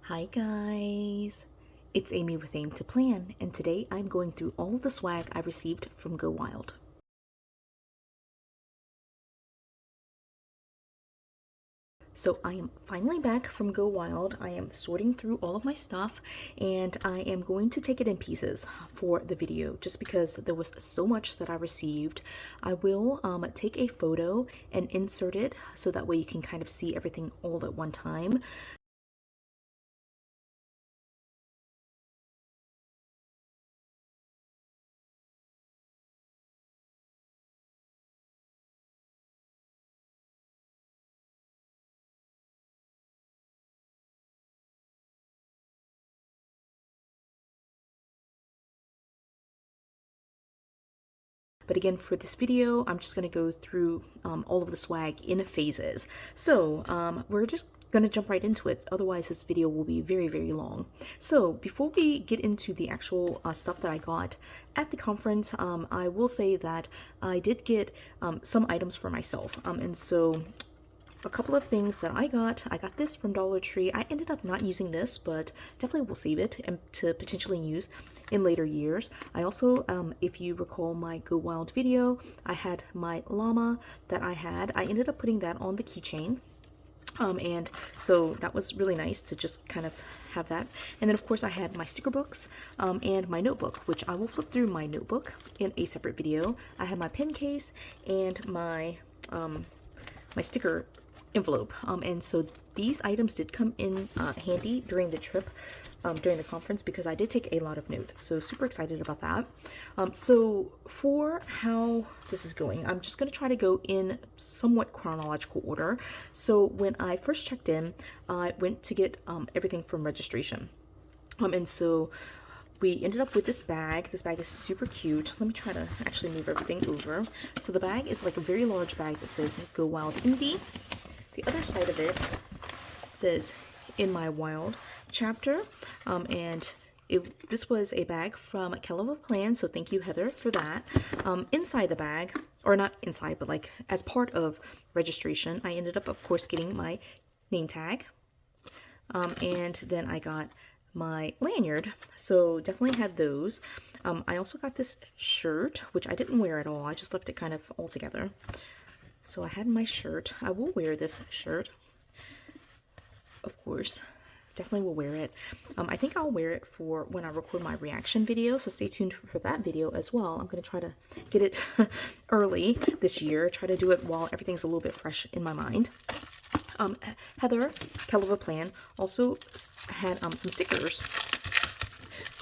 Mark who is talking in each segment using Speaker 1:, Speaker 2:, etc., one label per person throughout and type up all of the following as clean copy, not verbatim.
Speaker 1: Hi guys, it's Amy with Aim to Plan, and today I'm going through all of the swag I received from Go Wild. So I am finally back from Go Wild. I am sorting through all of my stuff and I am going to take it in pieces for the video just because there was so much that I received. I will take a photo and insert it so that way you can kind of see everything all at one time. But again, for this video, I'm just going to go through all of the swag in phases. So we're just going to jump right into it. Otherwise, this video will be very, very long. So before we get into the actual stuff that I got at the conference, I will say that I did get some items for myself. And so a couple of things that I got this from Dollar Tree. I ended up not using this, but definitely will save it and to potentially use in later years. I also, if you recall my Go Wild video, I had my llama that I ended up putting that on the keychain. And so that was really nice to just kind of have that. And then of course I had my sticker books and my notebook, which I will flip through my notebook in a separate video. I had my pen case and my my sticker envelope, and so these items did come in handy during the trip, during the conference, because I did take a lot of notes, so super excited about that. So for how this is going, I'm just going to try to go in somewhat chronological order. So when I first checked in, I went to get everything from registration, and so we ended up with this bag. This bag is super cute. Let me try to actually move everything over. So the bag is like a very large bag that says Go Wild Indy. The other side of it says In My Wild chapter, and this was a bag from FRANKENPLANNER, so thank you, Heather, for that. Inside the bag, or not inside, but like as part of registration, I ended up, of course, getting my name tag, and then I got my lanyard, so definitely had those. I also got this shirt, which I didn't wear at all. I just left it kind of all together. So I had my shirt. I will wear this shirt, of course. Definitely will wear it. I think I'll wear it for when I record my reaction video, so stay tuned for that video as well. I'm going to try to get it early this year, try to do it while everything's a little bit fresh in my mind. Heather, FRANKENPLANNER, also had some stickers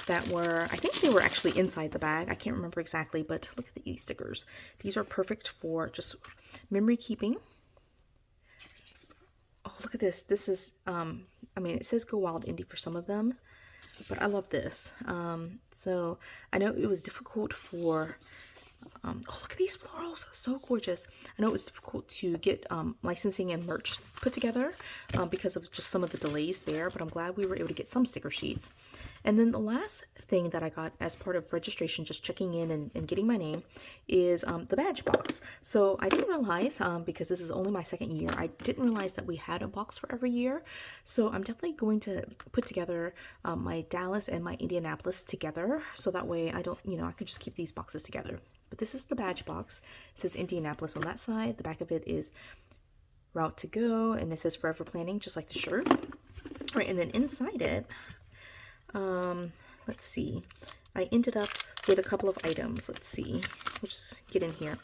Speaker 1: that were, I think they were actually inside the bag. I can't remember exactly, but look at these stickers. These are perfect for just memory keeping. Oh, look at this. This is, I mean, it says Go Wild Indy for some of them, but I love this. So I know it was difficult for, oh, look at these florals, so gorgeous. I know it was difficult to get licensing and merch put together because of just some of the delays there, but I'm glad we were able to get some sticker sheets. And then the last thing that I got as part of registration, just checking in and getting my name, is the badge box. So I didn't realize, because this is only my second year, I didn't realize that we had a box for every year. So I'm definitely going to put together my Dallas and my Indianapolis together, so that way I don't, I could just keep these boxes together. But this is the badge box. It says Indianapolis on that side. The back of it is Route to Go, and it says Forever Planning, just like the shirt. All right, and then inside it, let's see. I ended up with a couple of items. Let's see. We'll just get in here.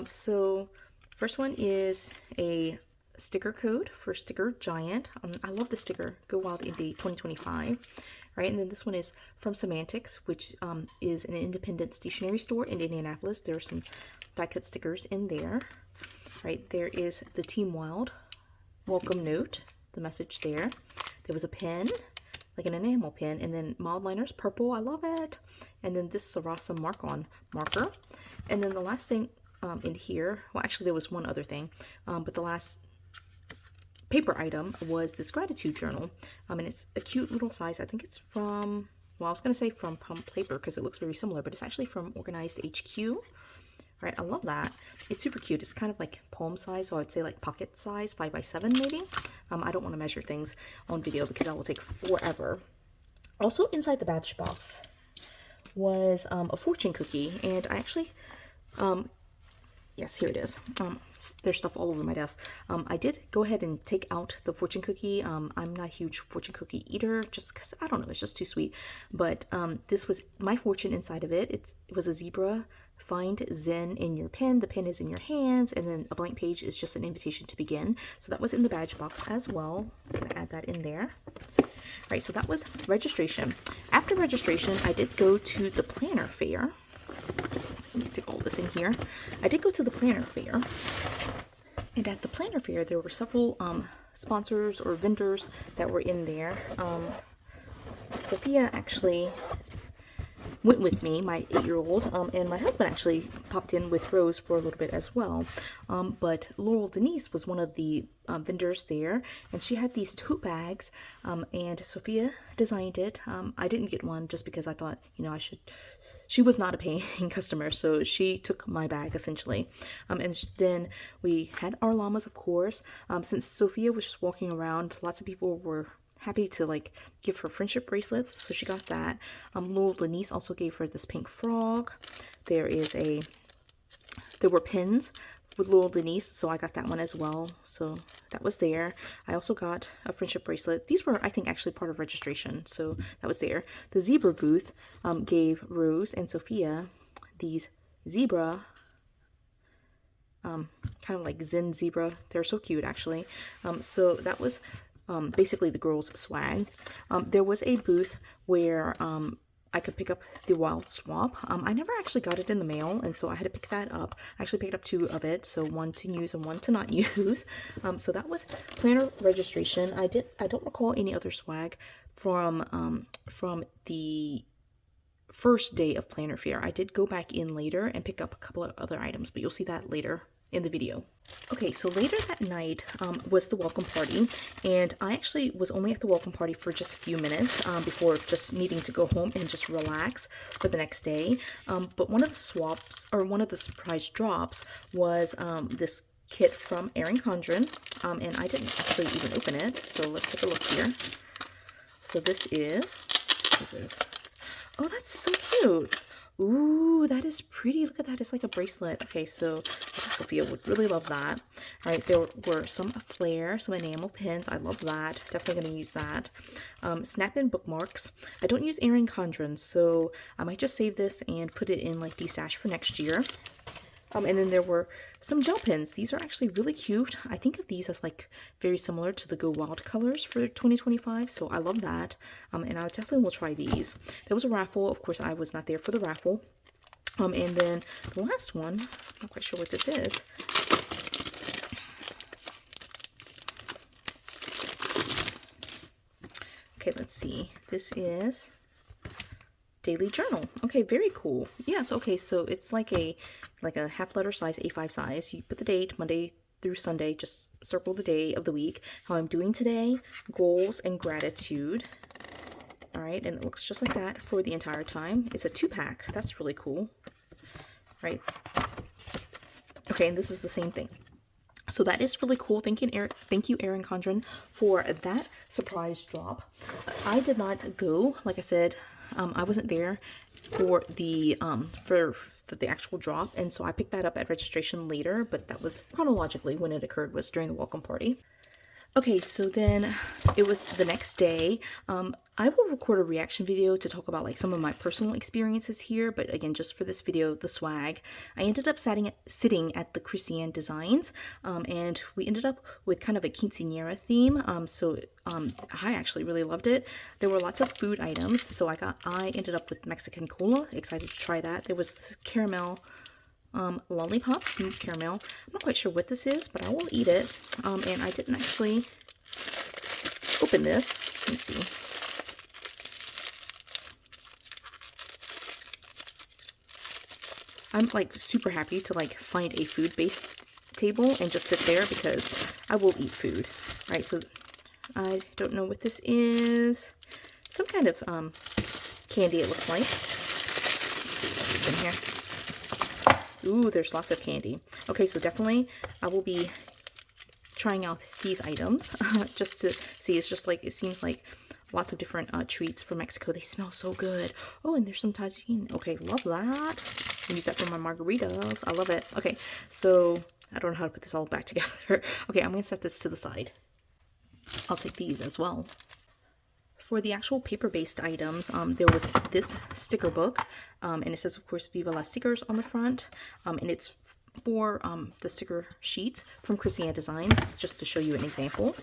Speaker 1: So first one is a sticker code for Sticker Giant. I love the sticker, Go Wild Indy 2025. Right, and then this one is from Semantics, which is an independent stationery store in Indianapolis. There are some die-cut stickers in there. Right, there is the Team Wild welcome note, the message there. There was a pen, like an enamel pen, and then mild liners, purple, I love it. And then this Sarasa mark-on marker. And then the last thing in here, well, actually there was one other thing, but the last paper item was this gratitude journal, and it's a cute little size. I think it's from, well, I was going to say from Pump Paper because it looks very similar, but it's actually from Organized HQ. right? I love that. It's super cute. It's kind of like poem size, so I'd say like pocket size, 5x7 maybe. I don't want to measure things on video because that will take forever. Also inside the badge box was a fortune cookie, and I actually, yes, here it is. There's stuff all over my desk. I did go ahead and take out the fortune cookie. I'm not a huge fortune cookie eater, just because, I don't know, it's just too sweet. But this was my fortune inside of it. It was a zebra. Find Zen in your pen. The pen is in your hands, and then a blank page is just an invitation to begin. So that was in the badge box as well. I'm gonna add that in there. All right, so that was registration. After registration, I did go to the planner fair. Let me stick all this in here. I did go to the planner fair, and at the planner fair there were several sponsors or vendors that were in there. Sophia actually went with me, my 8-year-old, and my husband actually popped in with Rose for a little bit as well. But Laurel Denise was one of the vendors there, and she had these tote bags, and Sophia designed it. I didn't get one just because I thought, you know, she was not a paying customer, so she took my bag essentially. And then we had our llamas, of course. Since Sophia was just walking around, lots of people were happy to like give her friendship bracelets, so she got that. Laurel Denise also gave her this pink frog. There were pins with Laurel Denise, so I got that one as well. So that was there. I also got a friendship bracelet. These were, I think, actually part of registration, so that was there. The zebra booth gave Rose and Sophia these zebra, kind of like Zen zebra. They're so cute, actually. So that was basically the girls' swag. There was a booth where I could pick up the Wild Swap. I never actually got it in the mail, and so I had to pick that up. I actually picked up 2 of it, so one to use and one to not use. So that was planner registration. I don't recall any other swag from the first day of planner fair. I did go back in later and pick up a couple of other items, but you'll see that later in the video. Okay, so later that night was the welcome party, and I actually was only at the welcome party for just a few minutes before just needing to go home and just relax for the next day. But one of the swaps, or one of the surprise drops, was this kit from Erin Condren, and I didn't actually even open it, so let's take a look here. So this is, oh, that's so cute. Ooh, that is pretty. Look at that. It's like a bracelet. Okay, so Sophia would really love that. All right, there were some flair, some enamel pins. I love that. Definitely going to use that. Snap-in bookmarks. I don't use Erin Condren, so I might just save this and put it in like D-stash for next year. And then there were some gel pens. These are actually really cute. I think of these as like very similar to the Go Wild colors for 2025, so I love that. And I definitely will try these. There was a raffle. Of course, I was not there for the raffle. And then the last one, I'm not quite sure what this is. Okay, let's see. This is daily journal. Okay, very cool. Yes, okay, so it's like a half letter size, A5 size. You put the date, Monday through Sunday, just circle the day of the week, how I'm doing today, goals, and gratitude. All right, and it looks just like that for the entire time. It's a 2-pack. That's really cool. Right. Okay, and this is the same thing. So that is really cool. Thank you, Erin Condren, for that surprise drop. I did not go, like I said, I wasn't there for the actual drop, and so I picked that up at registration later, but that was chronologically when it occurred, was during the welcome party. Okay, so then it was the next day. I will record a reaction video to talk about like some of my personal experiences here, but again, just for this video, the swag. I ended up sitting at the Christiane Designs, and we ended up with kind of a quinceañera theme. So I actually really loved it. There were lots of food items, so I ended up with Mexican cola. Excited to try that. There was this caramel lollipop from caramel. I'm not quite sure what this is, but I will eat it. And I didn't actually open this. Let me see. I'm like super happy to like find a food-based table and just sit there because I will eat food. All right, so I don't know what this is. Some kind of candy, it looks like. Let's see what's in here. Ooh, there's lots of candy. Okay, so definitely I will be trying out these items just to see. It's just like, it seems like lots of different treats from Mexico. They smell so good. Oh, and there's some tagine. Okay, love that. Use that for my margaritas. I love it. Okay, so I don't know how to put this all back together. Okay, I'm gonna set this to the side. I'll take these as well. For the actual paper-based items, there was this sticker book, and it says, of course, Viva las Stickers on the front, and it's for the sticker sheets from Christian Designs, just to show you an example.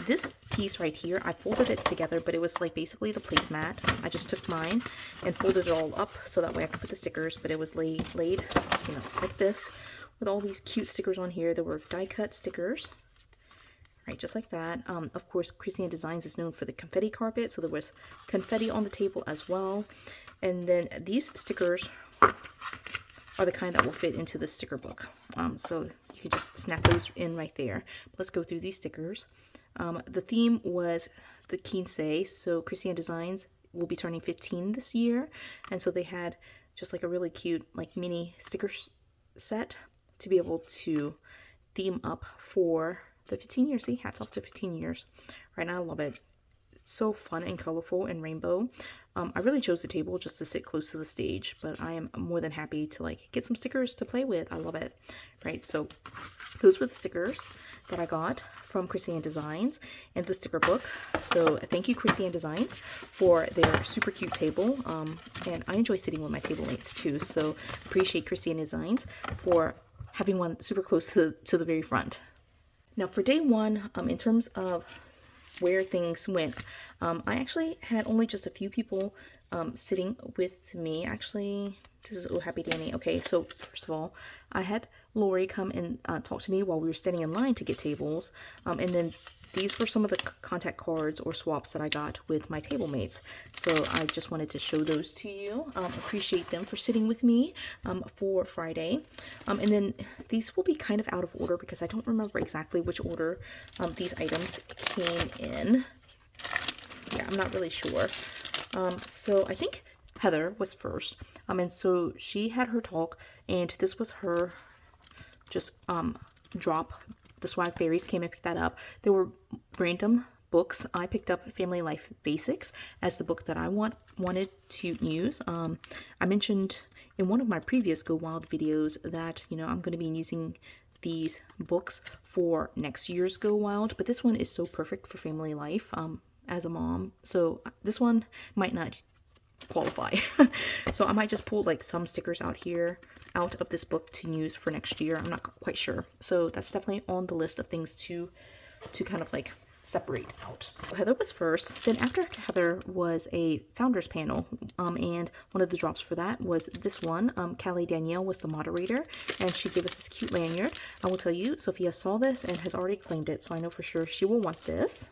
Speaker 1: This piece right here, I folded it together, but it was like basically the placemat. I just took mine and folded it all up so that way I could put the stickers, but it was laid, you know, like this, with all these cute stickers on here. There were die-cut stickers. Right, just like that. Of course, Christian Designs is known for the confetti carpet, so there was confetti on the table as well. And then these stickers are the kind that will fit into the sticker book. So you can just snap those in right there. Let's go through these stickers. The theme was the 15, so Christian Designs will be turning 15 this year. And so they had just like a really cute like mini sticker set to be able to theme up for the 15 years. See, hats off to 15 years. Right now, I love it. So fun and colorful and rainbow. I really chose the table just to sit close to the stage, but I am more than happy to like get some stickers to play with. I love it. Right, so those were the stickers that I got from Christian Designs and the sticker book. So thank you, Christian Designs, for their super cute table. And I enjoy sitting with my table mates too, so appreciate Christian Designs for having one super close to the very front. Now for day one, in terms of where things went, I actually had only just a few people sitting with me. Actually, this is Oh Happy Danny. Okay, so first of all, I had Lori come and talk to me while we were standing in line to get tables. And then these were some of the contact cards or swaps that I got with my table mates. So I just wanted to show those to you. Appreciate them for sitting with me for Friday. And then these will be kind of out of order because I don't remember exactly which order these items came in. Yeah, I'm not really sure. So I think Heather was first. And so she had her talk, and this was her just drop. The Swag Fairies came and picked that up. There were random books. I picked up Family Life Basics as the book that I wanted to use. I mentioned in one of my previous Go Wild videos that, you know, I'm going to be using these books for next year's Go Wild, but this one is so perfect for family life as a mom. So this one might not qualify. So I might just pull like some stickers out of this book to use for next year. I'm not quite sure. So that's definitely on the list of things to kind of like separate out. Heather was first. Then after Heather was a founders panel, and one of the drops for that was this one. Callie Danielle was the moderator, and she gave us this cute lanyard. I will tell you, Sophia saw this and has already claimed it, so I know for sure she will want this.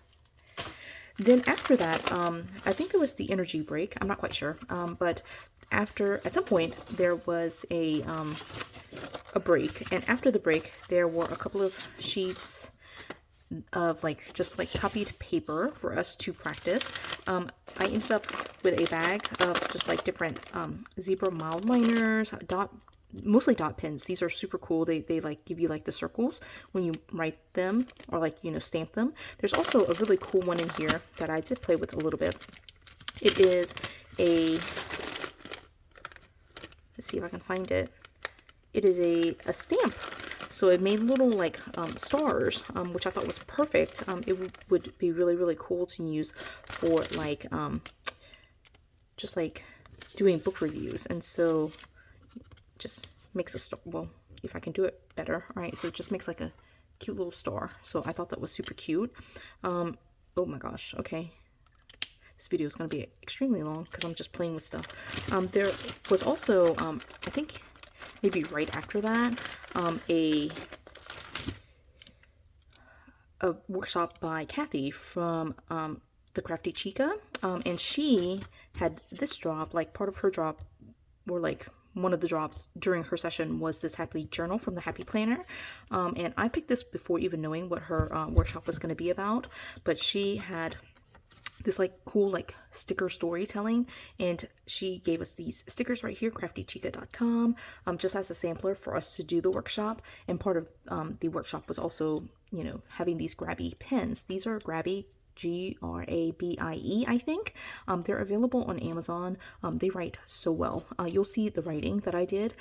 Speaker 1: Then after that, I think it was the energy break. I'm not quite sure, but at some point there was a break, and after the break there were a couple of sheets of just copied paper for us to practice. I ended up with a bag of just like different zebra mild liners, mostly dot pens. These are super cool. They like give you like the circles when you write them or like, you know, stamp them. There's also a really cool one in here that I did play with a little bit. It is let's see if I can find it. It is a stamp. So it made little like stars, which I thought was perfect. It would be really, really cool to use for like just like doing book reviews. And so just makes a star. Well, if I can do it better. All right, so it just makes like a cute little star. So I thought that was super cute. Oh my gosh. Okay, this video is going to be extremely long because I'm just playing with stuff. There was also I think maybe right after that a workshop by Kathy from the Crafty Chica, and she had this drop. Like part of her drop, or like one of the drops during her session, was this happy journal from the Happy Planner, and I picked this before even knowing what her workshop was going to be about. But she had this like cool like sticker storytelling, and she gave us these stickers right here, craftychica.com, just as a sampler for us to do the workshop. And part of the workshop was also, you know, having these grabby pens. These are grabby, Grabie, I think. They're available on Amazon. They write so well. You'll see the writing that I did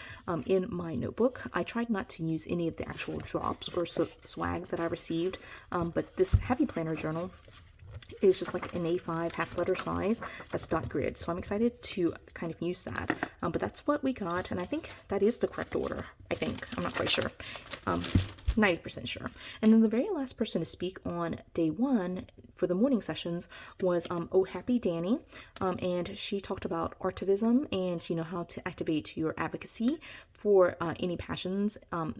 Speaker 1: in my notebook. I tried not to use any of the actual drops or swag that I received, but this Happy Planner journal is just like an A5 half letter size that's dot grid, so I'm excited to kind of use that. But that's what we got, and I think that is the correct order. I'm not quite sure, 90% sure. And then the very last person to speak on day one for the morning sessions was Oh Happy Danny, and she talked about artivism and, you know, how to activate your advocacy for any passions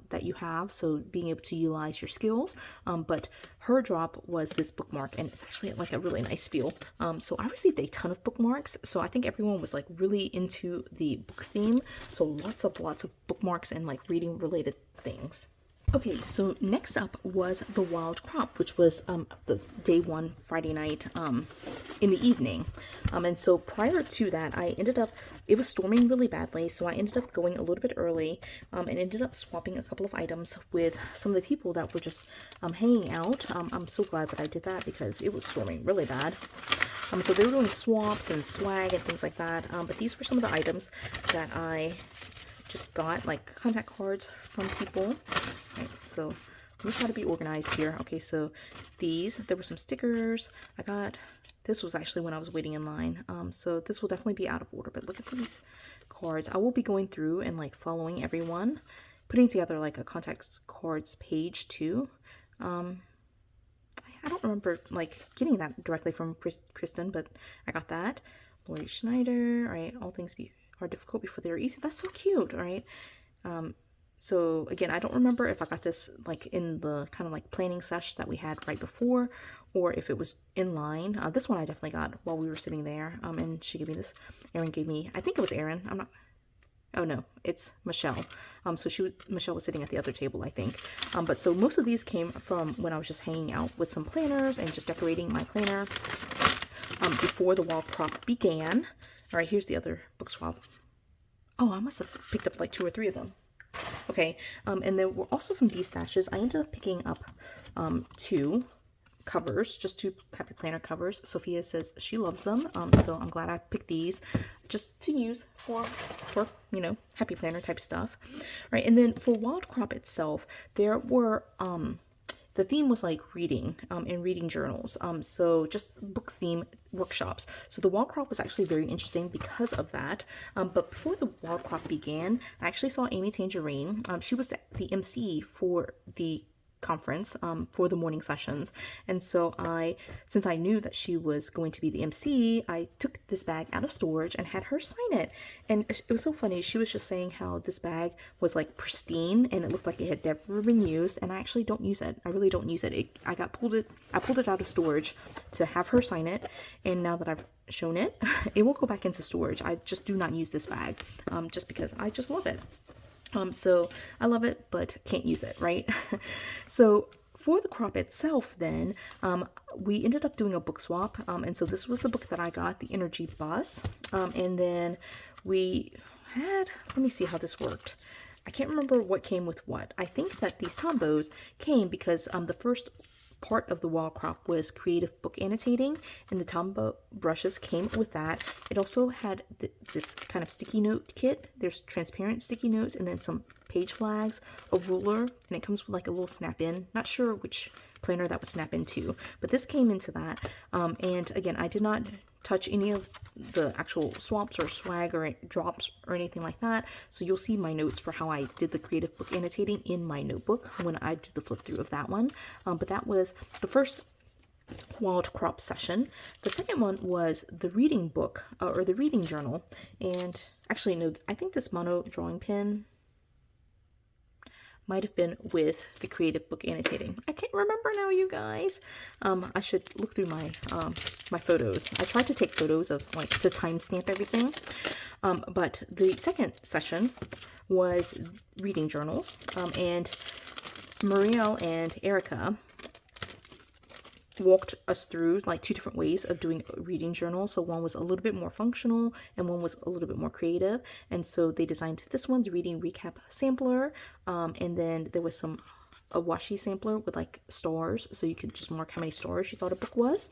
Speaker 1: that you have, so being able to utilize your skills. But her drop was this bookmark, and it's actually like a really nice feel. So I received a ton of bookmarks, so I think everyone was like really into the book theme, so lots of bookmarks and like reading related things. Okay, so next up was the Wild Crop, which was the day one Friday night in the evening. And so prior to that, it was storming really badly, so I ended up going a little bit early and ended up swapping a couple of items with some of the people that were just hanging out. I'm so glad that I did that because it was storming really bad. So they were doing swaps and swag and things like that, but these were some of the items that I just got, like contact cards from people. Right, so let me try to be organized here. Okay, so there were some stickers. This was actually when I was waiting in line. So this will definitely be out of order, but look at these cards. I will be going through and like following everyone, putting together like a contact cards page too. I don't remember like getting that directly from Kristen, but I got that. Lori Schneider, right? All things are difficult before they are easy. That's so cute, right? So again, I don't remember if I got this like in the kind of like planning sesh that we had right before, or if it was in line. This one I definitely got while we were sitting there. And she gave me this. Erin gave me, I think it was Erin. Oh no, it's Michelle. Michelle was sitting at the other table, I think. But so most of these came from when I was just hanging out with some planners and just decorating my planner before the wall prop began. All right, here's the other book swap. Oh, I must have picked up like 2 or 3 of them. Okay, and there were also some destashes. I ended up picking up 2 covers, just 2 Happy Planner covers. Sophia says she loves them, so I'm glad I picked these just to use for you know, Happy Planner type stuff. All right, and then for Wild Crop itself, there were the theme was like reading and reading journals, so just book theme workshops. So the Wild Crop was actually very interesting because of that. But before the Wild Crop began, I actually saw Amy Tangerine. She was the MC for the conference for the morning sessions, and so since I knew that she was going to be the MC, I took this bag out of storage and had her sign it. And it was so funny. She was just saying how this bag was like pristine and it looked like it had never been used, and I actually don't use it. I really don't use it. I pulled it out of storage to have her sign it, and now that I've shown it, it will go back into storage. I just do not use this bag just because I just love it. So I love it, but can't use it, right? So for the crop itself, then, we ended up doing a book swap. And so this was the book that I got, The Energy Bus. And then we had, let me see how this worked. I can't remember what came with what. I think that these tombos came because the first part of the wall crop was creative book annotating, and the tombow brushes came with that. It also had this kind of sticky note kit. There's transparent sticky notes and then some page flags, a ruler, and it comes with like a little snap in. Not sure which planner that would snap into, but this came into that. And again, I did not touch any of the actual swaps or swag or drops or anything like that, so you'll see my notes for how I did the creative book annotating in my notebook when I do the flip through of that one. But that was the first Wild Crop session. The second one was the reading book or the reading journal, and actually no, I think this mono drawing pen might have been with the creative book annotating. I can't remember now, you guys. I should look through my my photos. I tried to take photos of like to timestamp everything. But the second session was reading journals, and Marielle and Erica walked us through like 2 different ways of doing a reading journal. So one was a little bit more functional and one was a little bit more creative. And so they designed this one, the reading recap sampler. And then there was a washi sampler with like stars, so you could just mark how many stars you thought a book was.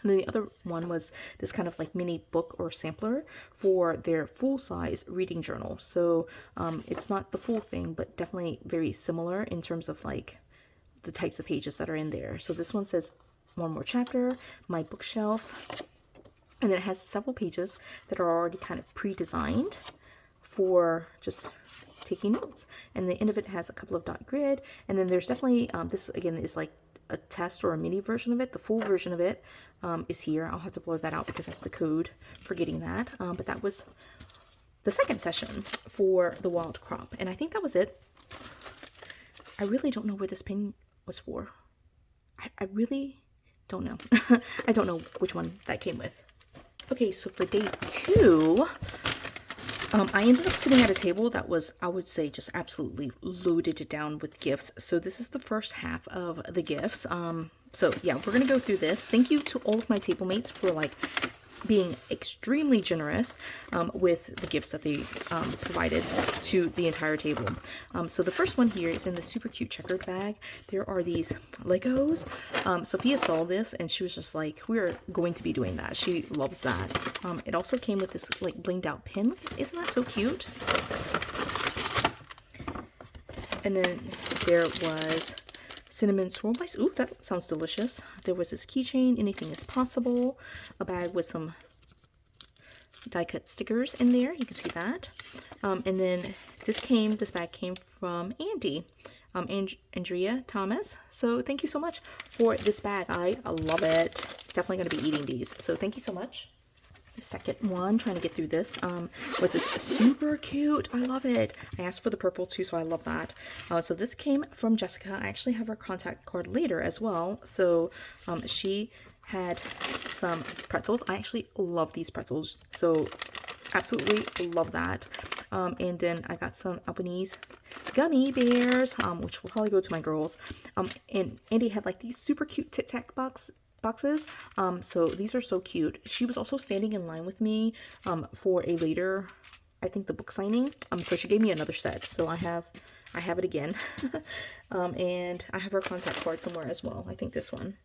Speaker 1: And then the other one was this kind of like mini book or sampler for their full-size reading journal. So it's not the full thing, but definitely very similar in terms of like the types of pages that are in there. So this one says one more chapter, my bookshelf, and then it has several pages that are already kind of pre-designed for just taking notes. And the end of it has a couple of dot grid, and then there's definitely this again is like a test or a mini version of it. The full version of it is here. I'll have to blur that out because that's the code for getting that. But that was the second session for the wild crop, and I think that was it. I really don't know where this pin was for. I really don't know. I don't know which one that came with. Okay, so for day 2, I ended up sitting at a table that was, I would say, just absolutely loaded down with gifts. So this is the first half of the gifts. So yeah, we're going to go through this. Thank you to all of my table mates for like being extremely generous with the gifts that they provided to the entire table. So the first one here is in the super cute checkered bag. There are these Legos. Sophia saw this and she was just like, we're going to be doing that. She loves that. It also came with this like blinged out pin. Isn't that so cute? And then there was cinnamon swirl bites. Ooh, that sounds delicious. There was this keychain, anything is possible. A bag with some die cut stickers in there. You can see that. And then this bag came from Andy, Andrea Thomas. So thank you so much for this bag. I love it. Definitely going to be eating these. So thank you so much. The second one, trying to get through this, was this super cute. I love it. I asked for the purple too, so I love that. So this came from Jessica. I actually have her contact card later as well. So she had some pretzels. I actually love these pretzels, so absolutely love that. And then I got some Albanese gummy bears, which will probably go to my girls. And Andy had like these super cute Tic Tac boxes. So these are so cute. She was also standing in line with me for a later, I think, the book signing. So she gave me another set. So I have it again. And I have her contact card somewhere as well. I think this one.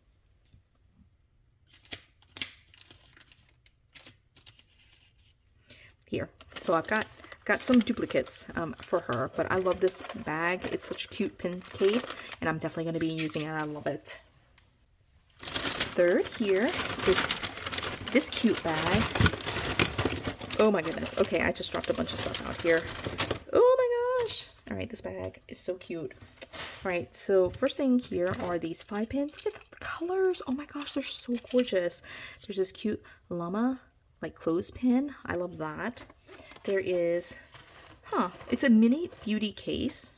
Speaker 1: Here. So I've got some duplicates for her, but I love this bag. It's such a cute pin case, and I'm definitely going to be using it. I love it. Third here is this cute bag. Oh my goodness. Okay, I just dropped a bunch of stuff out here. Oh my gosh. All right, this bag is so cute. All right, so first thing here are these 5 pins. Look at the colors. Oh my gosh, they're so gorgeous. There's this cute llama, like clothespin. I love that. There is, it's a mini beauty case.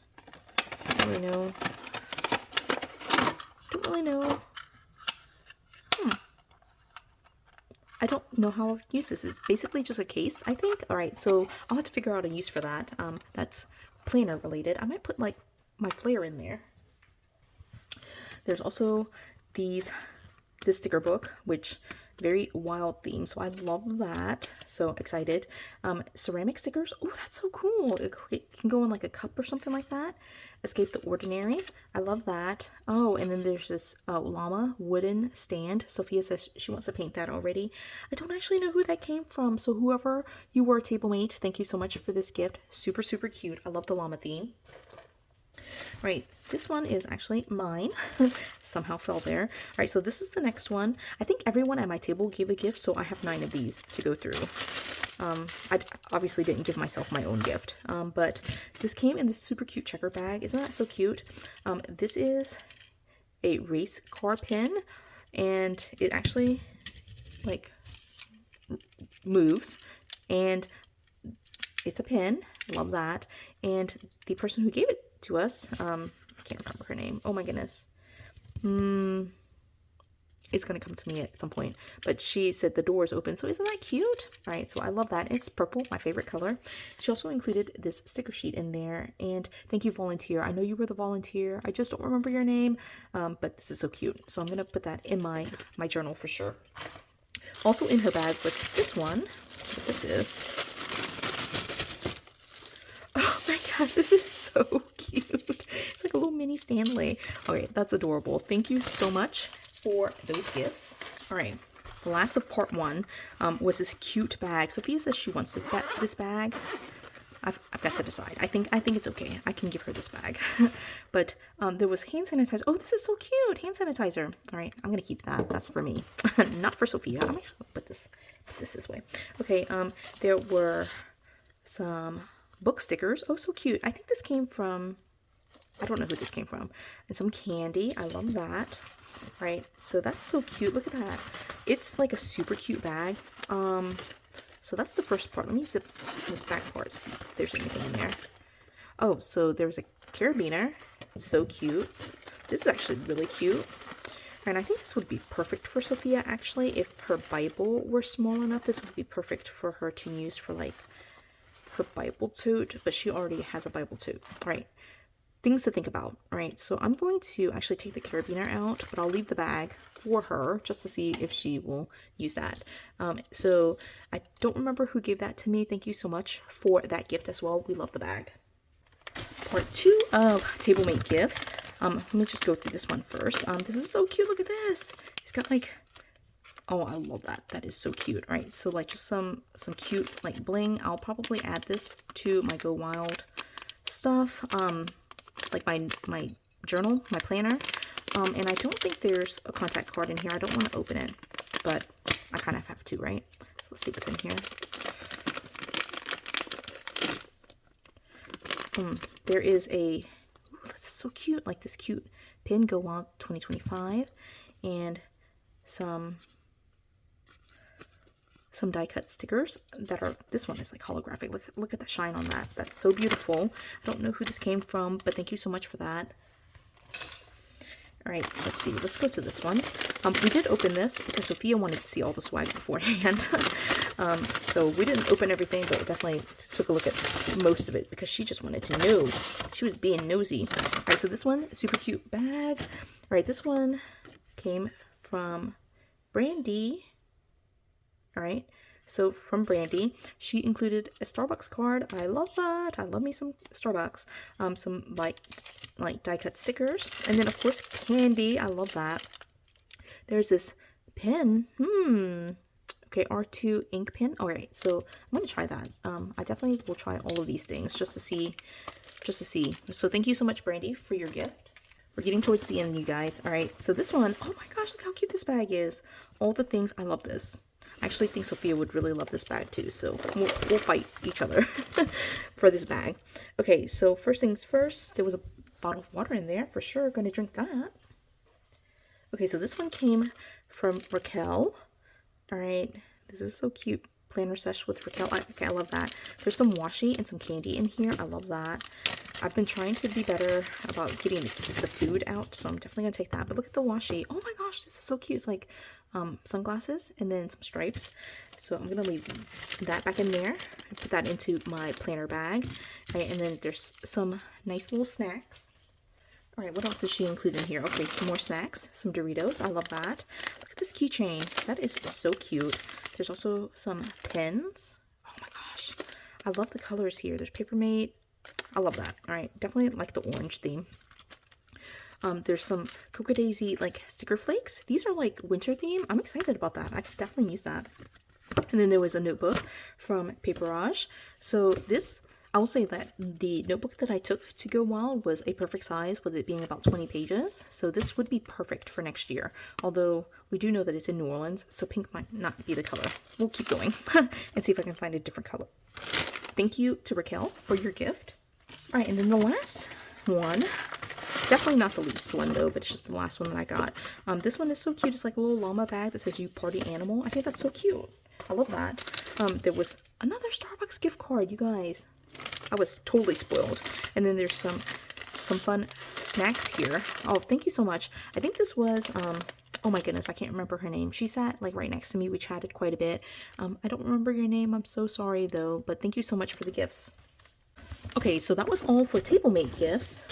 Speaker 1: I don't really know. I don't know how to use this. It's basically just a case, I think. All right, so I'll have to figure out a use for that. That's planner related. I might put like my flare in there. There's also this sticker book, which very wild theme, so I love that. So excited. Ceramic stickers. Oh, that's so cool. It can go in like a cup or something like that. Escape the ordinary. I love that. Oh, and then there's this llama wooden stand. Sophia says she wants to paint that already. I don't actually know who that came from, so whoever you were, table mate, thank you so much for this gift. Super, super cute. I love the llama theme. Right, this one is actually mine. Somehow fell there. All right, so this is the next one. I think everyone at my table gave a gift, so I have 9 of these to go through. I obviously didn't give myself my own gift, but this came in this super cute checker bag. Isn't that so cute? This is a race car pin, and it actually like moves, and it's a pin. Love that. And the person who gave it to us, I can't remember her name. Oh my goodness. it's going to come to me at some point. But she said the door is open. So isn't that cute? All right. So I love that. It's purple, my favorite color. She also included this sticker sheet in there. And thank you, volunteer. I know you were the volunteer. I just don't remember your name. But this is so cute. So I'm going to put that in my journal for sure. Also in her bag was this one. Let's see what this is. Oh my gosh, this is so cute. It's like a little mini Stanley. Okay, that's adorable. Thank you so much for those gifts. All right, the last of part one was this cute bag. Sophia says she wants this bag. I've got to decide. I think it's okay. I can give her this bag. But there was hand sanitizer. Oh, this is so cute. Hand sanitizer. All right, I'm gonna keep that. That's for me, not for Sophia. I'm actually gonna put this way. Okay. There were some book stickers. Oh, so cute. I think this came from, I don't know who this came from. And some candy. I love that. Right. So that's so cute. Look at that. It's like a super cute bag. So that's the first part. Let me zip this back part, see if there's anything in there. Oh, so there's a carabiner. It's so cute. This is actually really cute. And I think this would be perfect for Sophia, actually. If her Bible were small enough, this would be perfect for her to use for like her Bible tote, but she already has a Bible tote. All right, things to think about. All right, so I'm going to actually take the carabiner out, but I'll leave the bag for her just to see if she will use that. So I don't remember who gave that to me. Thank you so much for that gift as well. We love the bag. Part two of tablemate gifts. Let me just go through this one first. This is so cute. Look at this. It's got like, oh, I love that. That is so cute. All right, so like just some cute like bling. I'll probably add this to my Go Wild stuff, like my journal, my planner. And I don't think there's a contact card in here. I don't want to open it, but I kind of have to, right? So let's see what's in here. There is a, ooh, that's so cute, like this cute pin, Go Wild 2025, and some die cut stickers that are, this one is like holographic. Look at the shine on that. That's so beautiful. I don't know who this came from, but thank you so much for that. All right, let's see. Let's go to this one. We did open this because Sophia wanted to see all the swag beforehand. So we didn't open everything, but definitely took a look at most of it because she just wanted to know. She was being nosy. All right, so this one, super cute bag. All right, this one came from Brandy. All right, so from Brandy, she included a Starbucks card. I love that. I love me some Starbucks. Some like die cut stickers, and then of course candy. I love that. There's this pen. Okay, R2 ink pen. All right, so I'm gonna try that. I definitely will try all of these things just to see. So thank you so much, Brandy, for your gift. We're getting towards the end, you guys. All right, so this one, oh my gosh, look how cute this bag is. All the things, I love this. I actually think Sophia would really love this bag too, so we'll fight each other for this bag. Okay, so first things first, there was a bottle of water in there for sure. Going to drink that. Okay, so this one came from Raquel. All right, this is so cute. Planner sesh with Raquel. Okay, I love that. There's some washi and some candy in here. I love that. I've been trying to be better about getting the food out, so I'm definitely gonna take that. But look at the washi. Oh my gosh, this is so cute. It's like sunglasses and then some stripes. So I'm gonna leave that back in there and put that into my planner bag. All right, and then there's some nice little snacks. All right, what else did she include in here? Okay, some more snacks, some Doritos. I love that. Look at this keychain. That is so cute. There's also some pens. Oh my gosh. I love the colors here. There's Papermate. I love that. All right, definitely like the orange theme. There's some Cocoa Daisy like sticker flakes. These are like winter theme. I'm excited about that. I could definitely use that. And then there was a notebook from Paperage. So this, I will say that the notebook that I took to Go Wild was a perfect size, with it being about 20 pages. So this would be perfect for next year. Although we do know that it's in New Orleans, so pink might not be the color. We'll keep going and see if I can find a different color. Thank you to Raquel for your gift. All right, and then the last one, definitely not the least one though, but it's just the last one that I got. This one is so cute. It's like a little llama bag that says "You Party Animal." I think that's so cute. I love that. There was another Starbucks gift card, you guys. I was totally spoiled. And then there's some fun snacks here. Oh, thank you so much. I think this was Oh my goodness, I can't remember her name. She sat like right next to me. We chatted quite a bit. I don't remember your name. I'm so sorry though, but thank you so much for the gifts. Okay, so that was all for tablemate gifts.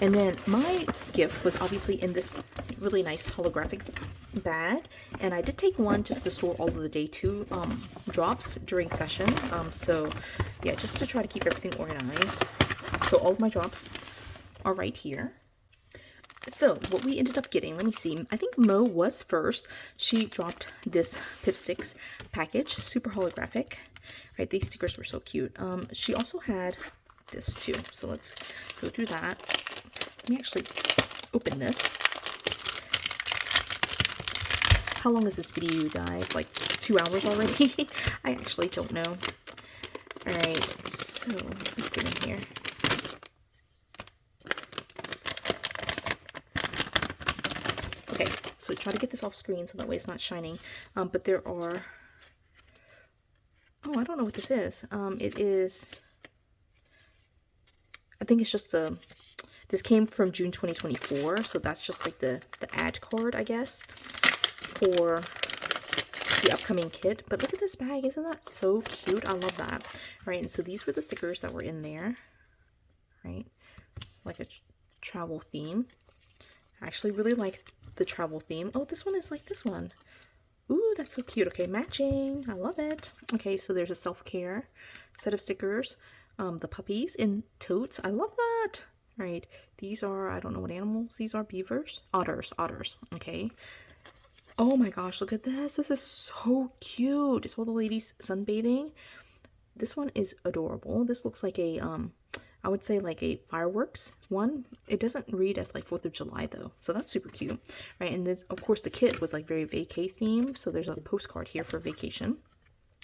Speaker 1: And then my gift was obviously in this really nice holographic bag. And I did take one just to store all of the day 2 drops during session. So yeah, just to try to keep everything organized. So all of my drops are right here. So what we ended up getting, let me see, I think Mo was first. She dropped this Pipsticks package, super holographic. Right, these stickers were so cute. She also had this too, so let's go through that. Let me actually open this. How long is this video, you guys? Like 2 hours already? I actually don't know. Alright, so let's get in here. Okay, so try to get this off screen so that way it's not shining. But there are... Oh, I don't know what this is. It is... I think it's just a... This came from June 2024, so that's just like the ad card, I guess, for the upcoming kit. But look at this bag. Isn't that so cute? I love that. Right, and so these were the stickers that were in there. Right, like a travel theme. I actually really like the travel theme. Oh, this one is like this one. Ooh, that's so cute. Okay, matching. I love it. Okay, so there's a self-care set of stickers. The puppies in totes. I love that. Right, these are, I don't know what animals these are. Beavers? Otters. Okay. Oh my gosh, look at this. This is so cute. It's all the ladies sunbathing. This one is adorable. This looks like a, I would say like a fireworks one. It doesn't read as like 4th of July though. So that's super cute. Right, and this, of course, the kit was like very vacay themed. So there's a postcard here for vacation.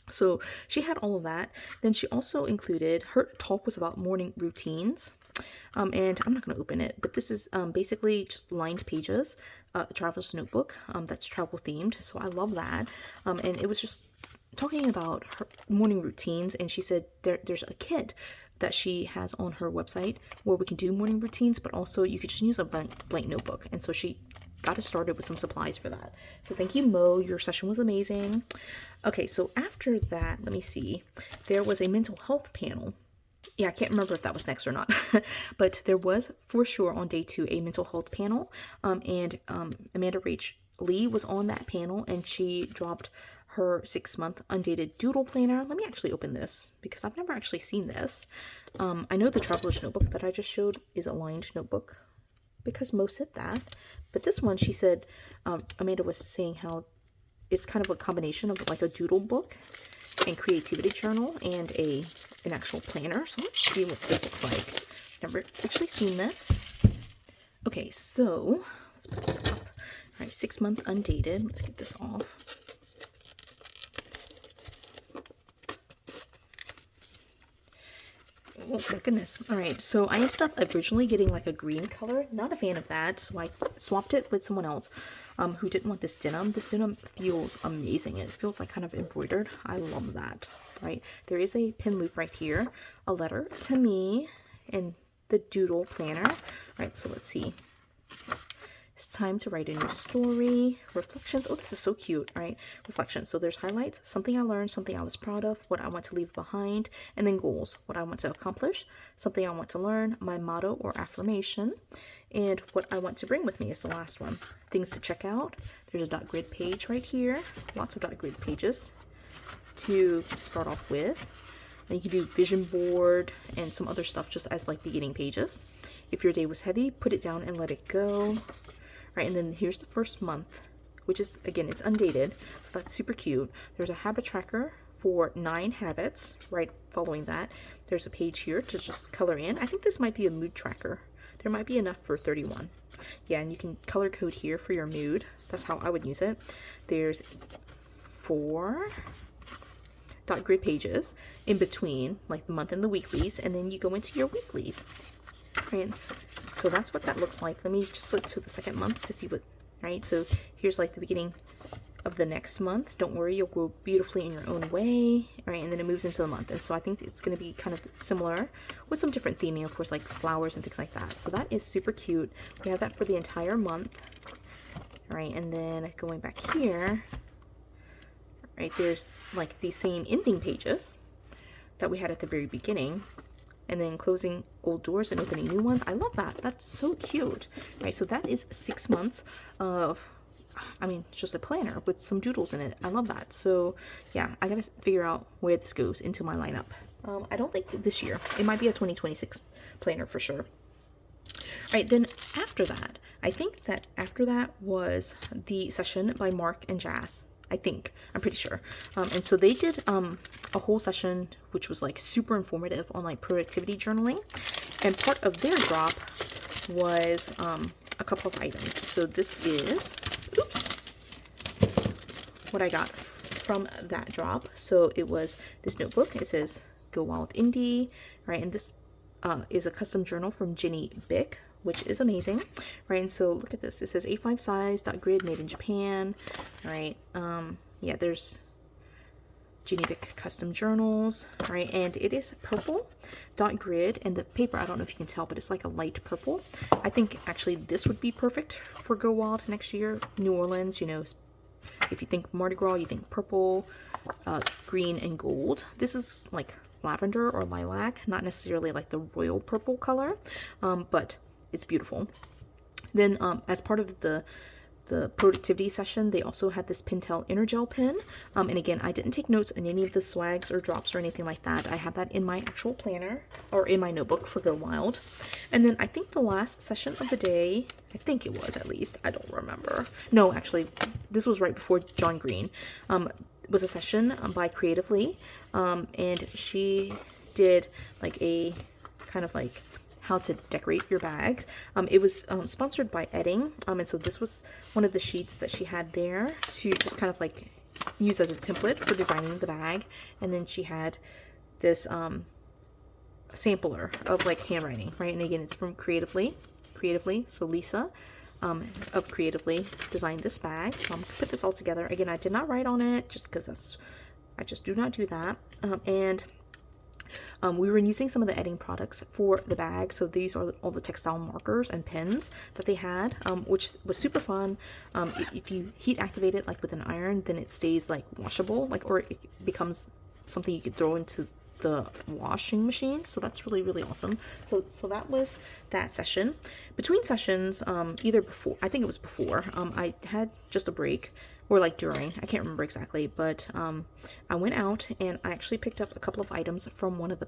Speaker 1: So she had all of that. Then she also included, her talk was about morning routines. And I'm not going to open it, but this is basically just lined pages, a traveler's notebook that's travel themed. So I love that. And it was just talking about her morning routines. And she said there's a kit that she has on her website where we can do morning routines, but also you could just use a blank notebook. And so she got us started with some supplies for that. So thank you, Mo. Your session was amazing. Okay, so after that, let me see. There was a mental health panel. Yeah, I can't remember if that was next or not, but there was for sure on day 2 a mental health panel, and Amanda Rach Lee was on that panel, and she dropped her 6-month undated doodle planner. Let me actually open this because I've never actually seen this. I know the traveler's notebook that I just showed is a lined notebook because Mo said that, but this one, she said, Amanda was saying how it's kind of a combination of like a doodle book and creativity journal and an actual planner. So let's see what this looks like. Never actually seen this. Okay, so let's put this up. All right, 6-month undated. Let's get this off. Oh my goodness. All right, so I ended up originally getting like a green color. Not a fan of that, so I swapped it with someone else who didn't want this denim. This denim feels amazing. It feels like kind of embroidered. I love that. Right, there is a pin loop right here, a letter to me, and the doodle planner. Right, so let's see. It's time to write a new story. Reflections. Oh, this is so cute. All right, reflections. So there's highlights, something I learned, something I was proud of, what I want to leave behind, and then goals, what I want to accomplish, something I want to learn, my motto or affirmation, and what I want to bring with me is the last one. Things to check out. There's a dot grid page right here. Lots of dot grid pages to start off with. And you can do vision board and some other stuff just as like beginning pages. If your day was heavy, put it down and let it go. Right, and then here's the first month, which is, again, it's undated, so that's super cute. There's a habit tracker for 9 habits. Right following that, there's a page here to just color in. I think this might be a mood tracker. There might be enough for 31. Yeah, and you can color code here for your mood. That's how I would use it. There's 4 dot grid pages in between, like the month and the weeklies, and then you go into your weeklies. Right, so that's what that looks like. Let me just flip to the second month to see what, right, so here's like the beginning of the next month. Don't worry, you'll grow beautifully in your own way. Right, and then it moves into the month, and so I think it's going to be kind of similar with some different theming, of course, like flowers and things like that. So that is super cute. We have that for the entire month. All right, and then going back here, right, there's like the same ending pages that we had at the very beginning, and then closing old doors and opening new ones. I love that. That's so cute. Right, so that is 6 months of, I mean, it's just a planner with some doodles in it. I love that. So yeah, I gotta figure out where this goes into my lineup. I don't think this year. It might be a 2026 planner for sure. Right, then after that, I think that after that was the session by Mark and Jazz. I think, I'm pretty sure. And so they did a whole session which was like super informative on like productivity journaling. And part of their drop was a couple of items. So this is, oops, what I got from that drop. So it was this notebook. It says Go Wild Indy, right? And this is a custom journal from Ginny Bick, which is amazing, right? And so look at this. It says A5 size, .grid, made in Japan, right? Yeah, there's Ginny Bick custom journals, right? And it is purple .grid, and the paper, I don't know if you can tell, but it's like a light purple. I think actually this would be perfect for Go Wild next year. New Orleans, you know, if you think Mardi Gras, you think purple, green, and gold. This is like lavender or lilac, not necessarily like the royal purple color, but it's beautiful. Then as part of the productivity session, they also had this Pentel Energel pen. And again, I didn't take notes on any of the swags or drops or anything like that. I have that in my actual planner or in my notebook for Go Wild. And then I think the last session of the day, I think it was at least, I don't remember. No, actually, this was right before John Green. It was a session by Creatively. And she did like a kind of like how to decorate your bags. It was sponsored by Edding, and so this was one of the sheets that she had there to just kind of like use as a template for designing the bag. And then she had this sampler of like handwriting, right? And again, it's from Creatively. So Lisa of Creatively designed this bag. So I'm gonna put this all together. Again, I did not write on it just because I just do not do that. We were using some of the Edding products for the bag. So these are all the textile markers and pens that they had, which was super fun. If you heat activate it like with an iron, then it stays like washable, like, or it becomes something you could throw into the washing machine. So that's really, really awesome. So that was that session. Between sessions, either before, I think it was before, I had just a break, or like during, I can't remember exactly, but I went out and I actually picked up a couple of items from one of the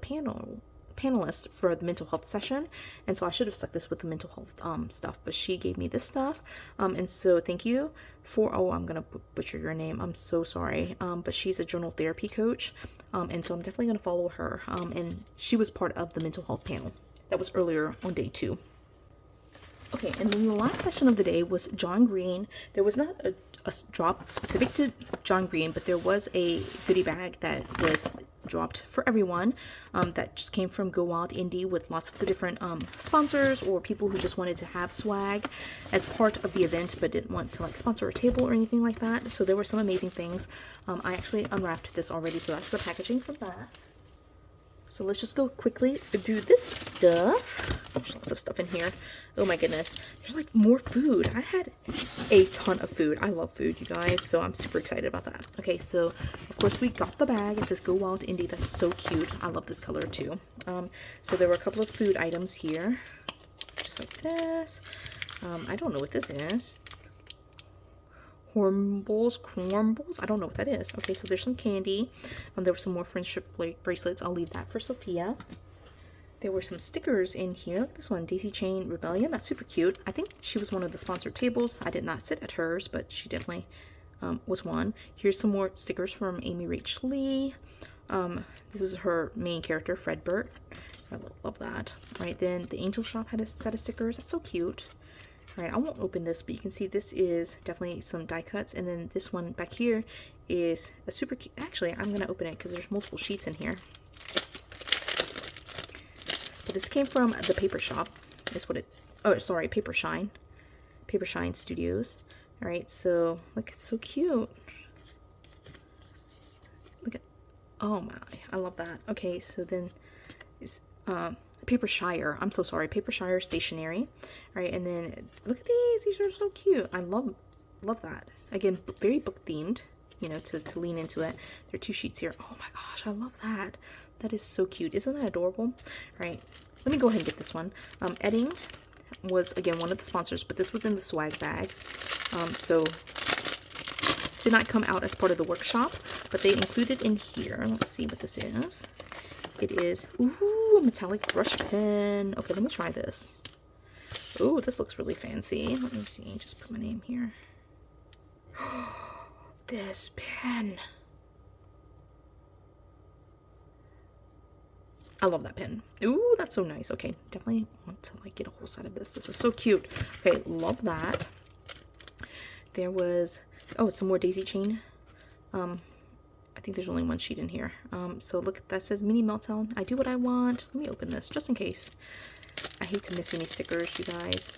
Speaker 1: panelists for the mental health session. And so I should have stuck this with the mental health stuff, but she gave me this stuff. And so thank you for, oh, I'm gonna butcher your name, I'm so sorry, but she's a journal therapy coach, and so I'm definitely gonna follow her, and she was part of the mental health panel that was earlier on day 2. Okay, and then the last session of the day was John Green. There was not a drop specific to John Green, but there was a goodie bag that was dropped for everyone, that just came from Go Wild Indy with lots of the different sponsors or people who just wanted to have swag as part of the event but didn't want to like sponsor a table or anything like that. So there were some amazing things. I actually unwrapped this already, so that's the packaging for that. So let's just go quickly through this stuff. Oh, there's lots of stuff in here. Oh my goodness. There's like more food. I had a ton of food. I love food, you guys. So I'm super excited about that. Okay, so of course we got the bag. It says Go Wild Indy. That's so cute. I love this color too. So there were a couple of food items here. Just like this. I don't know what this is. Cornballs, I don't know what that is. Okay, so there's some candy. There were some more friendship bracelets. I'll leave that for Sophia. There were some stickers in here. Look at this one, Daisy Chain Rebellion. That's super cute. I think she was one of the sponsored tables. I did not sit at hers, but she definitely was one. Here's some more stickers from Amy Rach Lee. This is her main character, Fredbert. I love that. Right, then the Angel Shop had a set of stickers. That's so cute. Right, I won't open this, but you can see this is definitely some die cuts, and then this one back here is a super cute. Actually, I'm gonna open it because there's multiple sheets in here. But this came from the Paper Shop. Is what it? Oh, sorry, Paper Shine Studios. All right, so look, it's so cute. Look at, oh my, I love that. Okay, so then is Paper Shire. I'm so sorry. Paper Shire stationery. All right, and then look at these. These are so cute. I love love that. Again, very book themed, you know, to lean into it. There are 2 sheets here. Oh my gosh, I love that. That is so cute. Isn't that adorable? All right, let me go ahead and get this one. Edding was, again, one of the sponsors, but this was in the swag bag. So did not come out as part of the workshop, but they included in here. Let's see what this is. It is, ooh, a metallic brush pen. Okay, let me try this. Ooh, this looks really fancy. Let me see, just put my name here. This pen. I love that pen. Ooh, that's so nice. Okay, definitely want to like get a whole set of this. This is so cute. Okay, love that. There was, oh, some more daisy chain. I think there's only 1 sheet in here. So look, that says mini meltdown. I do what I want. Let me open this just in case. I hate to miss any stickers, you guys.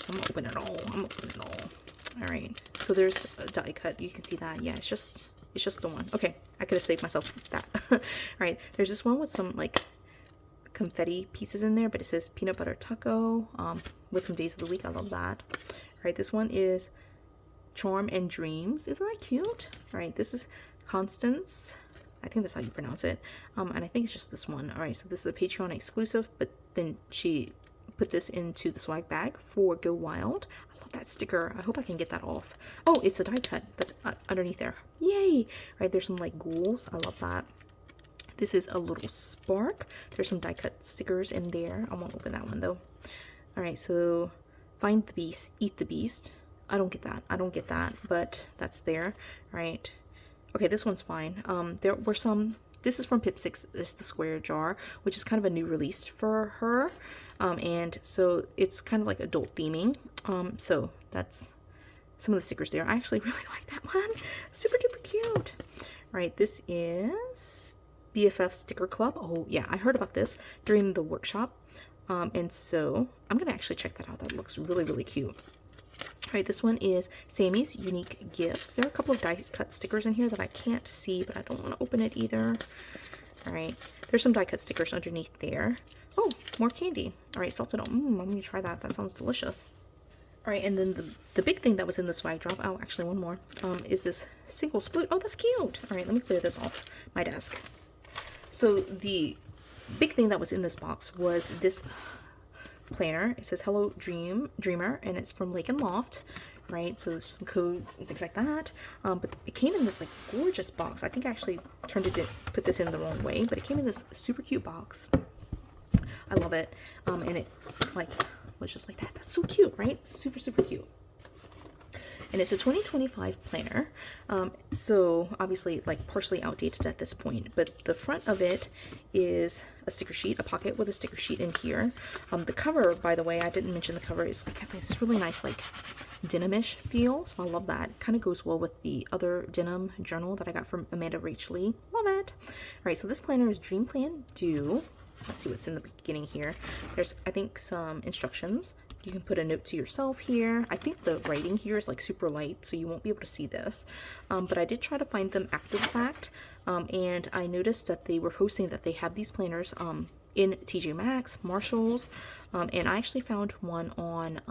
Speaker 1: I'm gonna open it all. I'm gonna open it all. All right. So there's a die cut. You can see that. Yeah, it's just the one. Okay, I could have saved myself that. All right. There's this one with some like confetti pieces in there, but it says peanut butter taco with some days of the week. I love that. All right. This one is Charm and Dreams. Isn't that cute? All right. This is Constance. I think that's how you pronounce it. And I think it's just this one. All right. So this is a Patreon exclusive, but then she put this into the swag bag for Go Wild. I love that sticker. I hope I can get that off. Oh, it's a die cut that's underneath there. Yay! Right, there's some like ghouls. I love that. This is a little spark. There's some die cut stickers in there. I won't open that one though. All right, so find the beast, eat the beast. I don't get that. I don't get that, but that's there. All right. Okay, this one's fine. There were some. This is from Pip 6, it's the square jar, which is kind of a new release for her. And so it's kind of like adult theming. So that's some of the stickers there. I actually really like that one. Super duper cute. All right, this is BFF Sticker Club. Oh yeah, I heard about this during the workshop. And so I'm gonna actually check that out. That looks really, really cute. All right, this one is Sammy's Unique Gifts. There are a couple of die cut stickers in here that I can't see, but I don't want to open it either. All right, there's some die cut stickers underneath there. Oh, more candy. All right, salted almond. I'm going to try that. That sounds delicious. All right, and then the big thing that was in the swag drop, oh, actually one more, is this single split. Oh, that's cute. All right, let me clear this off my desk. So the big thing that was in this box was this planner. It says Hello Dreamer, and it's from Lake and Loft, right? So some codes and things like that. But it came in this like gorgeous box. I think I actually put this in the wrong way, but it came in this super cute box. I love it. And it like was just like that. That's so cute, right? Super, super cute. And it's a 2025 planner. So obviously like partially outdated at this point, but the front of it is a sticker sheet, a pocket with a sticker sheet in here. The cover, by the way, I didn't mention the cover, is like this really nice like denim-ish feel. So I love that. It kind of goes well with the other denim journal that I got from Amanda Rachley. Love it. All right, so this planner is Dream Plan Do. Let's see what's in the beginning here. There's, I think, some instructions. You can put a note to yourself here. I think the writing here is like super light, so you won't be able to see this. But I did try to find them after the fact. And I noticed that they were posting that they have these planners in TJ Maxx, Marshalls, and I actually found one on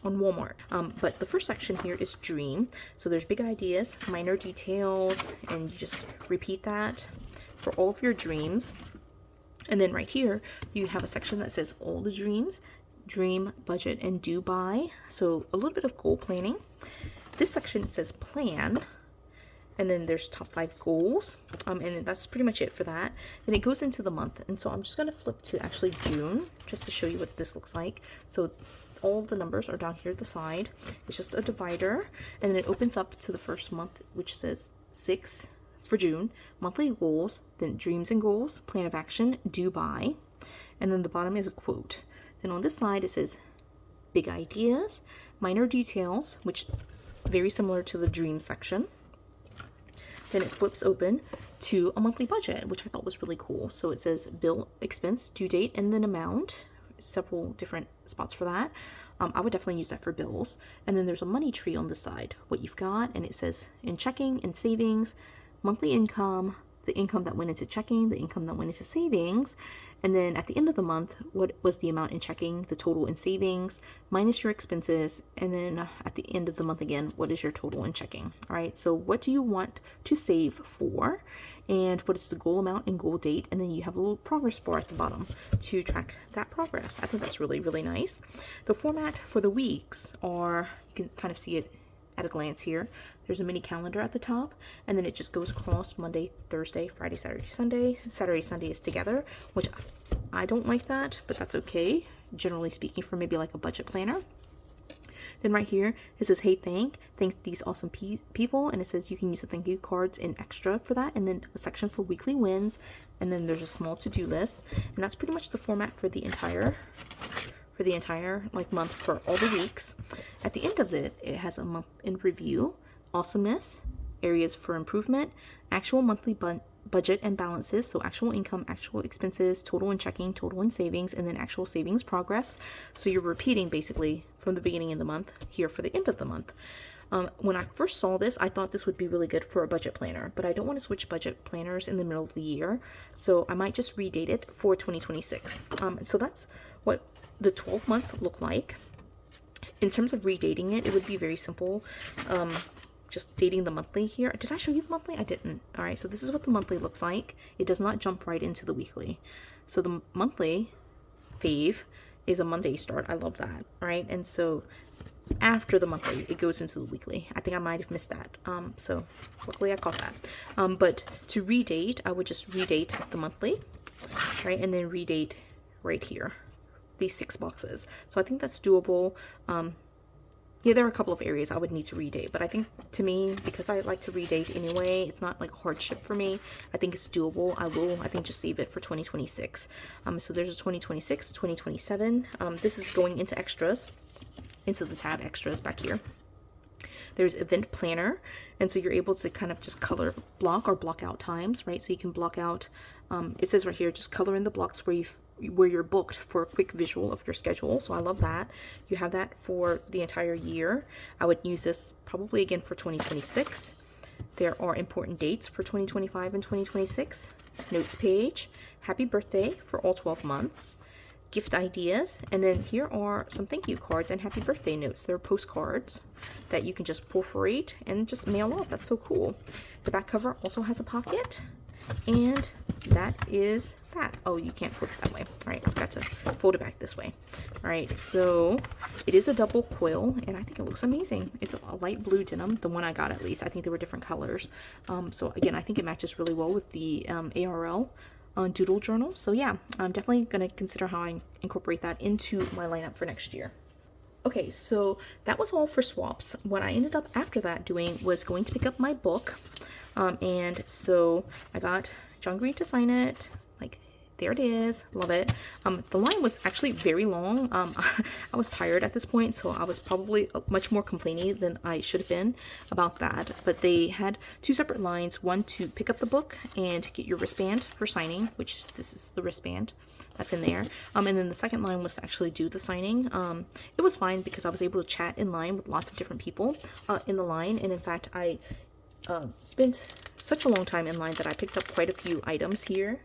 Speaker 1: Walmart. But the first section here is Dream. So there's big ideas, minor details, and you just repeat that for all of your dreams. And then right here, you have a section that says all the dreams, dream, budget, and do by. So a little bit of goal planning. This section says plan, and then there's top 5 goals, and that's pretty much it for that. Then it goes into the month, and so I'm just going to flip to actually June just to show you what this looks like. So all the numbers are down here at the side. It's just a divider, and then it opens up to the first month, which says 6 for June, monthly goals, then dreams and goals, plan of action, do by, and then the bottom is a quote. Then on this side it says big ideas, minor details, which very similar to the dream section. Then it flips open to a monthly budget, which I thought was really cool. So it says bill, expense, due date, and then amount, several different spots for that. I would definitely use that for bills. And then there's a money tree on the side, what you've got, and it says in checking and savings, monthly income, the income that went into checking, the income that went into savings, and then at the end of the month, what was the amount in checking, the total in savings, minus your expenses, and then at the end of the month again, what is your total in checking? All right, so what do you want to save for, and what is the goal amount and goal date, and then you have a little progress bar at the bottom to track that progress. I think that's really, really nice. The format for the weeks are, you can kind of see it at a glance here. There's a mini calendar at the top, and then it just goes across Monday, Thursday, Friday, Saturday, Sunday. Saturday, Sunday is together, which I don't like that, but that's okay, generally speaking, for maybe like a budget planner. Then right here, it says, hey, thanks these awesome people, and it says you can use the thank you cards in extra for that, and then a section for weekly wins, and then there's a small to-do list, and that's pretty much the format for the entire like month for all the weeks. At the end of it, it has a month in review, awesomeness, areas for improvement, actual monthly budget and balances, so actual income, actual expenses, total in checking, total in savings, and then actual savings progress. So you're repeating basically from the beginning of the month here for the end of the month. When I first saw this, I thought this would be really good for a budget planner, but I don't want to switch budget planners in the middle of the year, so I might just redate it for 2026. So that's what the 12 months look like. In terms of redating it, it would be very simple. Just dating the monthly here. Did I show you the monthly? I didn't. All right, so this is what the monthly looks like. It does not jump right into the weekly. So the monthly fave is a Monday start. I love that. All right, and so after the monthly, it goes into the weekly. I think I might have missed that. So luckily I caught that. But to redate, I would just redate the monthly, right, and then redate right here, these 6 boxes. So I think that's doable. Yeah, there are a couple of areas I would need to redate, but I think, to me, because I like to redate anyway, it's not like a hardship for me. I think it's doable. I think, just save it for 2026. So there's a 2026, 2027. This is going into extras, into the tab extras back here. There's event planner, and so you're able to kind of just color block or block out times, right? So you can block out, it says right here, just color in the blocks where you're booked for a quick visual of your schedule. So I love that. You have that for the entire year. I would use this probably again for 2026. There are important dates for 2025 and 2026. Notes page, happy birthday for all 12 months, gift ideas, and then here are some thank you cards and happy birthday notes. They're postcards that you can just perforate and just mail off. That's so cool. The back cover also has a pocket, and that is that. Oh, you can't flip it that way. All right, I've got to fold it back this way. All right, so it is a double quill, and I think it looks amazing. It's a light blue denim, the one I got at least. I think there were different colors. So again, I think it matches really well with the ARL doodle journal. So yeah, I'm definitely going to consider how I incorporate that into my lineup for next year. Okay, so that was all for swaps. What I ended up after that doing was going to pick up my book. And so I got John Green to sign it. Like, there it is. Love it. The line was actually very long. I was tired at this point, so I was probably much more complaining than I should have been about that. But they had 2 separate lines, one to pick up the book and get your wristband for signing, which this is the wristband that's in there. And then the second line was to actually do the signing. It was fine because I was able to chat in line with lots of different people in the line. And in fact, I spent such a long time in line that I picked up quite a few items here.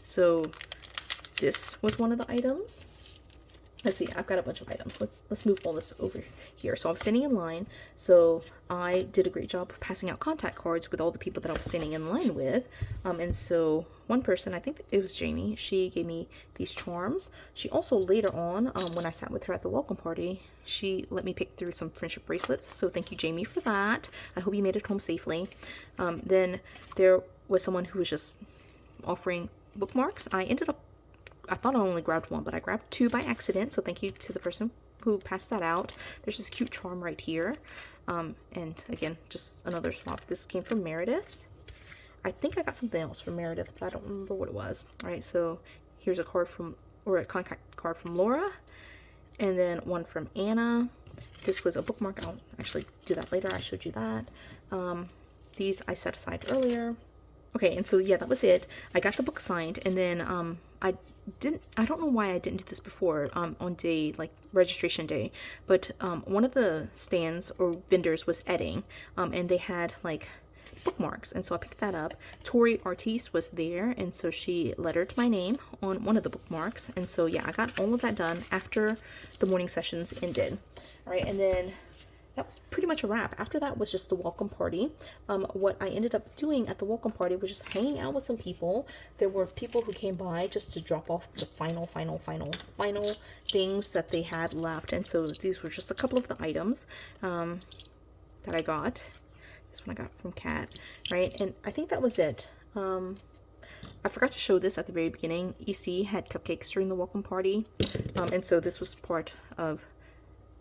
Speaker 1: So this was one of the items. Let's see, I've got a bunch of items. Let's move all this over here. So I was standing in line. So I did a great job of passing out contact cards with all the people that I was standing in line with. And so one person, I think it was Jamie, she gave me these charms. She also later on, when I sat with her at the welcome party, she let me pick through some friendship bracelets. So thank you, Jamie, for that. I hope you made it home safely. Then there was someone who was just offering bookmarks. I thought I only grabbed 1, but I grabbed 2 by accident. So thank you to the person who passed that out. There's this cute charm right here. And again, just another swap. This came from Meredith. I think I got something else from Meredith, but I don't remember what it was. All right, so here's a card a contact card from Laura, and then one from Anna. This was a bookmark. I'll actually do that later. I showed you that. These I set aside earlier. Okay, and so yeah, that was it. I got the book signed, and then I don't know why I didn't do this before on day, like registration day, but one of the stands or vendors was Edding, and they had like bookmarks, and so I picked that up. Tori Artis was there, and so she lettered my name on one of the bookmarks, and so yeah, I got all of that done after the morning sessions ended. All right, and then that was pretty much a wrap. After that was just the welcome party. What I ended up doing at the welcome party was just hanging out with some people. There were people who came by just to drop off the final things that they had left. And so these were just a couple of the items that I got. This one I got from Kat, right? And I think that was it. I forgot to show this at the very beginning. EC had cupcakes during the welcome party. And so this was part of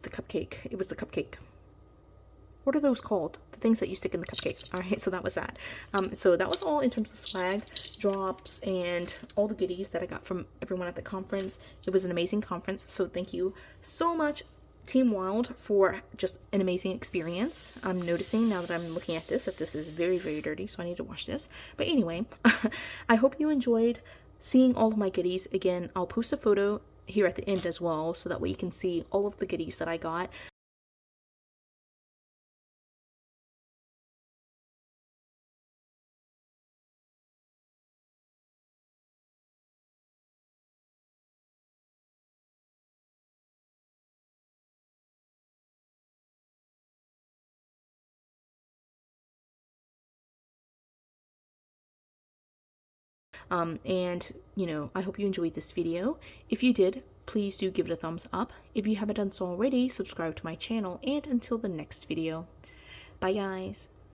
Speaker 1: the cupcake. It was the cupcake. What are those called? The things that you stick in the cupcake. All right, so that was that. So that was all in terms of swag, drops, and all the goodies that I got from everyone at the conference. It was an amazing conference, so thank you so much, Team Wild, for just an amazing experience. I'm noticing now that I'm looking at this that this is very, very dirty, so I need to wash this. But anyway, I hope you enjoyed seeing all of my goodies. Again, I'll post a photo here at the end as well, so that way you can see all of the goodies that I got. And you know, I hope you enjoyed this video. If you did, please do give it a thumbs up. If you haven't done so already, subscribe to my channel, and until the next video, bye guys.